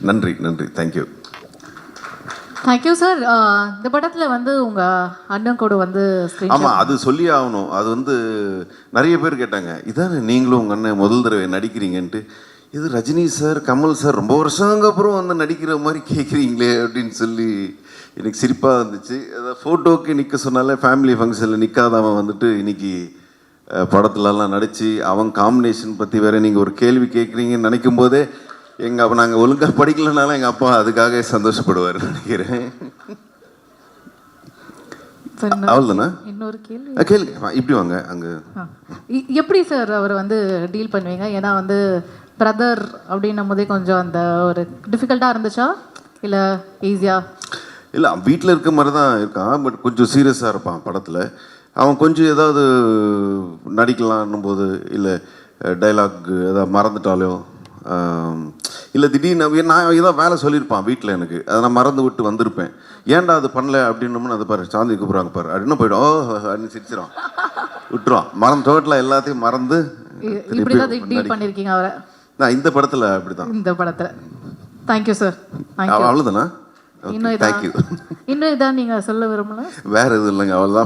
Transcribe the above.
நன்றி நன்றி, thank you. Thank you sir. இந்த படத்தில் வந்து உங்கள் அண்ணன் கூட வந்து ஆமாம், அது சொல்லி ஆகணும். அது வந்து நிறைய பேர் கேட்டாங்க, இதானே நீங்களும் உங்கள் அண்ணன் முதல் தடவை நடிக்கிறீங்கன்ட்டு. இது ரஜினி சார், கமல் சார் ரொம்ப வருஷங்க அப்புறம் வந்து நடிக்கிற மாதிரி கேட்குறீங்களே அப்படின்னு சொல்லி எனக்கு சிரிப்பாக இருந்துச்சு. அதாவது ஃபோட்டோக்கு நிற்க சொன்னாலே ஃபேமிலி ஃபங்க்ஷனில் நிற்காதவன் வந்துட்டு இன்னைக்கு படத்துலலாம் நடித்து அவன் காம்பினேஷன் பற்றி வேறு நீங்கள் ஒரு கேள்வி கேட்குறீங்கன்னு நினைக்கும் போதே அப்போ நாங்கள் ஒழுங்காக படிக்கலனாலும் எங்கள் அப்பா அதுக்காக சந்தோஷப்படுவார் நினைக்கிறேன். அவ்வளோதானே? இன்னொரு கேள்வி கேளுங்க, இப்படி வாங்க. அங்கே எப்படி சார் அவர் வந்து டீல் பண்ணுவீங்க? ஏன்னா வந்து பிரதர் அப்படின்னும் போதே கொஞ்சம் அந்த ஒரு டிஃபிகல்ட்டாக இருந்துச்சா இல்லை ஈஸியாக? இல்லை, வீட்டில் இருக்க மாதிரி தான் இருக்கான். பட் கொஞ்சம் சீரியஸாக இருப்பான் படத்தில். அவன் கொஞ்சம் ஏதாவது நடிக்கலான்னும் போது, இல்லை டைலாக் ஏதாவது மறந்துட்டாலோ, இல்லை திடீர்னு நான் ஏதாவது வேலை சொல்லியிருப்பான் வீட்டில் எனக்கு, அதை நான் மறந்து விட்டு வந்திருப்பேன். ஏன்டா அது பண்ணல அப்படின்னோம்னு அதை பாரு, சாந்தி கூப்பிட்றாங்க பாரு அப்படின்னு போய்டும். ஓ அப்படின்னு சிரிச்சிடும், விட்டுருவான். டோட்டலாக எல்லாத்தையும் மறந்து டீல் பண்ணியிருக்கீங்க அவரை. நான் இந்த படத்தில் அப்படி தான். இந்த படத்தில் தேங்க்யூ சார். அவ்வளோதானா? இன்னும் இதான் நீங்கள் சொல்ல விரும்பல? வேறு எதுவும் இல்லைங்க, அவ்வளோதான்.